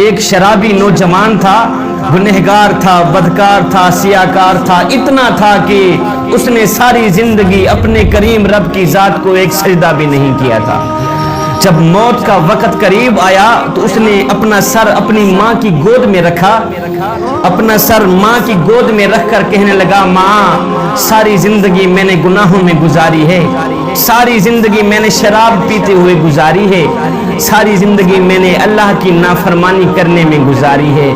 ایک شرابی نوجوان تھا، گنہگار تھا، بدکار تھا، سیاکار تھا، اتنا تھا کہ اس نے ساری زندگی اپنے کریم رب کی ذات کو ایک سجدہ بھی نہیں کیا تھا۔ جب موت کا وقت قریب آیا تو اس نے اپنا سر اپنی ماں کی گود میں رکھا، اپنا سر ماں کی گود میں رکھ کر کہنے لگا، ماں ساری زندگی میں نے گناہوں میں گزاری ہے، ساری زندگی میں نے شراب پیتے ہوئے گزاری ہے، ساری زندگی میں نے اللہ کی نافرمانی کرنے میں گزاری ہے،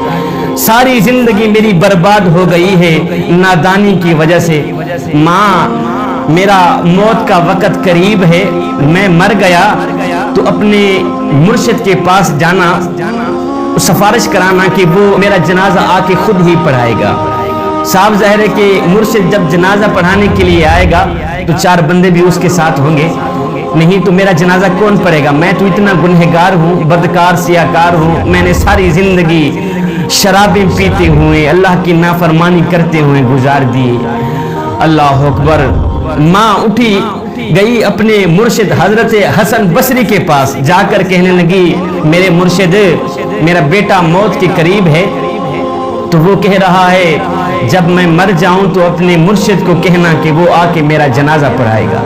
ساری زندگی میری برباد ہو گئی ہے نادانی کی وجہ سے۔ ماں میرا موت کا وقت قریب ہے، میں مر گیا تو اپنے مرشد کے پاس جانا، سفارش کرانا کہ وہ میرا جنازہ آ کے خود ہی پڑھائے گا۔ صاحب ظاہر ہے کہ مرشد جب جنازہ پڑھانے کے لیے آئے گا تو 4 بندے بھی اس کے ساتھ ہوں گے، نہیں تو میرا جنازہ کون پڑھے گا؟ میں تو اتنا گنہگار ہوں، بدکار سیاکار ہوں، میں نے ساری زندگی شرابیں پیتے ہوئے اللہ کی نافرمانی کرتے ہوئے گزار دی۔ اللہ اکبر۔ ماں اٹھی گئی اپنے مرشد حضرت حسن بصری کے پاس، جا کر کہنے لگی، میرے مرشد میرا بیٹا موت کے قریب ہے، تو وہ کہہ رہا ہے جب میں مر جاؤں تو اپنے مرشد کو کہنا کہ وہ آ کے میرا جنازہ پڑھائے گا۔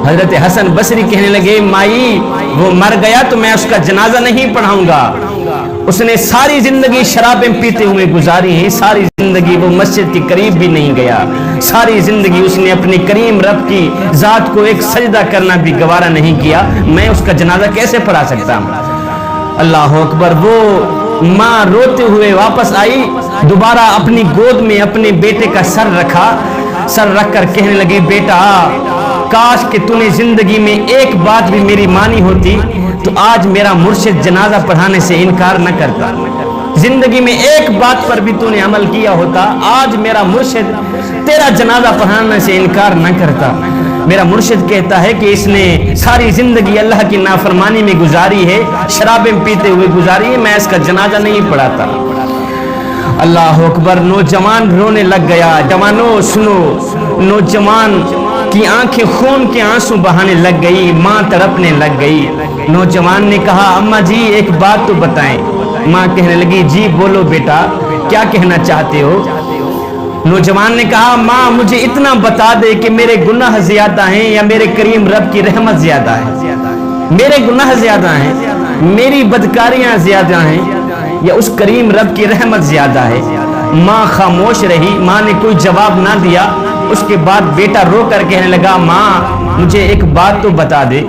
حضرت حسن بصری کہنے لگے، مائی وہ مر گیا تو میں اس کا جنازہ نہیں پڑھاؤں گا، اس نے ساری زندگی شرابیں پیتے ہوئے گزاری ہیں، ساری زندگی وہ مسجد کے قریب بھی نہیں گیا، ساری زندگی اس نے اپنے کریم رب کی ذات کو ایک سجدہ کرنا بھی گوارا نہیں کیا، میں اس کا جنازہ کیسے پڑھا سکتا ہوں؟ اللہ اکبر۔ وہ ماں روتے ہوئے واپس آئی، دوبارہ اپنی گود میں اپنے بیٹے کا سر رکھا، سر رکھ کر کہنے لگی، بیٹا کاش کہ تو نے زندگی میں ایک بات بھی میری مانی ہوتی تو آج میرا مرشد جنازہ پڑھانے سے انکار نہ کرتا، زندگی میں ایک بات پر بھی تو نے عمل کیا ہوتا، آج میرا مرشد تیرا جنازہ پڑھانے سے انکار نہ کرتا۔ میرا مرشد کہتا ہے کہ اس نے ساری زندگی اللہ کی نافرمانی میں گزاری ہے، شرابیں پیتے ہوئے گزاری ہے، میں اس کا جنازہ نہیں پڑھاتا۔ اللہ اکبر۔ نوجوان رونے لگ گیا۔ جوانوں سنو، نوجوان کی آنکھیں خون کے آنسو بہانے لگ گئی، ماں تڑپنے لگ گئی۔ نوجوان نے کہا، اماں جی ایک بات تو بتائیں۔ ماں کہنے لگی، جی بولو بیٹا، کیا کہنا چاہتے ہو؟ نوجوان نے کہا، ماں مجھے اتنا بتا دے کہ میرے گناہ زیادہ ہیں یا میرے کریم رب کی رحمت زیادہ ہے؟ میرے گناہ زیادہ ہیں، میری بدکاریاں زیادہ ہیں یا اس کریم رب کی رحمت زیادہ ہے؟ ماں خاموش رہی، ماں نے کوئی جواب نہ دیا۔ اس کے بعد بیٹا رو کر کہنے لگا، ماں مجھے ایک بات تو بتا دے،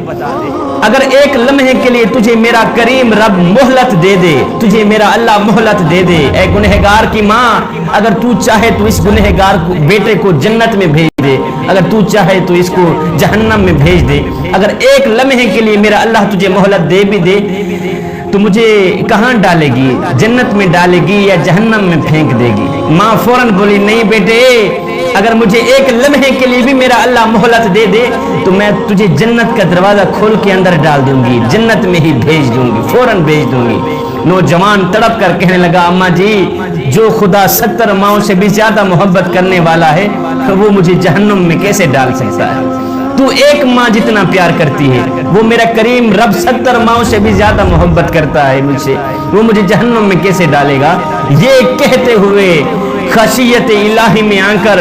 اگر ایک لمحے کے لیے تجھے میرا کریم رب مہلت دے دے، تجھے میرا اللہ مہلت دے دے، اے گنہگار کی ماں، اگر تو چاہے تو اس گنہگار بیٹے کو جنت میں بھیج دے، اگر تو چاہے تو اس کو جہنم میں بھیج دے، اگر ایک لمحے کے لیے میرا اللہ تجھے مہلت دے بھی دے تو مجھے کہاں ڈالے گی؟ جنت میں ڈالے گی یا جہنم میں پھینک دے گی؟ ماں فوراً بولی، نہیں بیٹے، اگر مجھے ایک لمحے کے لیے بھی میرا اللہ مہلت دے دے تو میں تجھے جنت کا دروازہ کھول کے اندر ڈال دوں گی، جنت میں ہی بھیج دوں گی، فوراً بھیج دوں گی۔ نوجوان تڑپ کر کہنے لگا، اماں جی جو خدا 70 ماؤں سے بھی زیادہ محبت کرنے والا ہے وہ مجھے جہنم میں کیسے ڈال سکتا ہے؟ تو ایک ماں جتنا پیار کرتی ہے، وہ میرا کریم رب 70 ماؤں سے بھی زیادہ محبت کرتا ہے مجھ سے، وہ مجھے جہنم میں کیسے ڈالے گا؟ یہ کہتے ہوئے خشیت الہی میں آ کر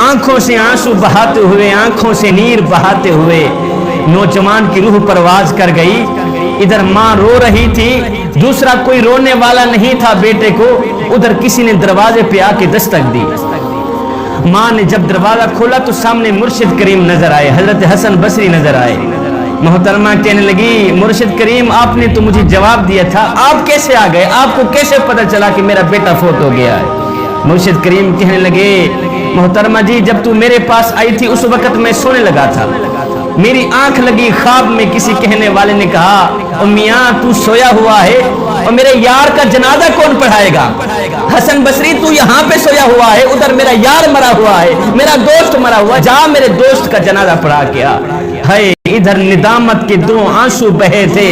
آنکھوں سے آنسو بہاتے ہوئے، آنکھوں سے نیر بہاتے ہوئے نوجوان کی روح پرواز کر گئی۔ ادھر ماں رو رہی تھی، دوسرا کوئی رونے والا نہیں تھا بیٹے کو، ادھر کسی نے دروازے پہ آ کے دستک دی۔ ماں نے جب دروازہ کھولا تو سامنے مرشد کریم نظر آئے، حضرت حسن بصری نظر آئے۔ محترمہ کہنے لگی، مرشد کریم آپ نے تو مجھے جواب دیا تھا، آپ کیسے آ گئے؟ آپ کو کیسے پتہ چلا کہ میرا بیٹا فوت ہو گیا ہے؟ مرشد کریم کہنے لگے، محترمہ جی جب تو میرے پاس آئی تھی اس وقت میں سونے لگا تھا، میری آنکھ لگی، خواب میں کسی کہنے والے نے کہا، میاں تو سویا ہوا ہے اور میرے یار کا جنازہ کون پڑھائے گا؟ حسن بصری تو یہاں پہ سویا ہوا ہے، ادھر میرا یار مرا ہوا ہے، میرا دوست مرا ہوا ہے، جا میرے دوست کا جنازہ پڑھا کے آ۔ ہے ادھر ندامت کے 2 آنسو بہے تھے،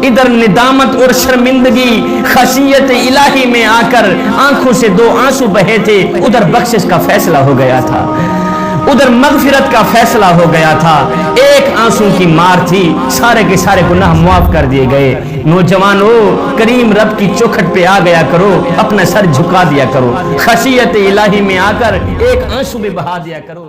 ادھر ندامت اور شرمندگی خشیت الہی میں آ کر آنکھوں سے 2 آنسو بہے تھے، ادھر بخشش کا فیصلہ ہو گیا تھا۔ ادھر مغفرت کا فیصلہ ہو گیا تھا، ایک آنسو کی مار تھی، سارے کے سارے گناہ معاف کر دیے گئے۔ نوجوانو، کریم رب کی چوکھٹ پہ آ گیا کرو، اپنا سر جھکا دیا کرو، خشیت الہی میں آ کر ایک آنسو بھی بہا دیا کرو۔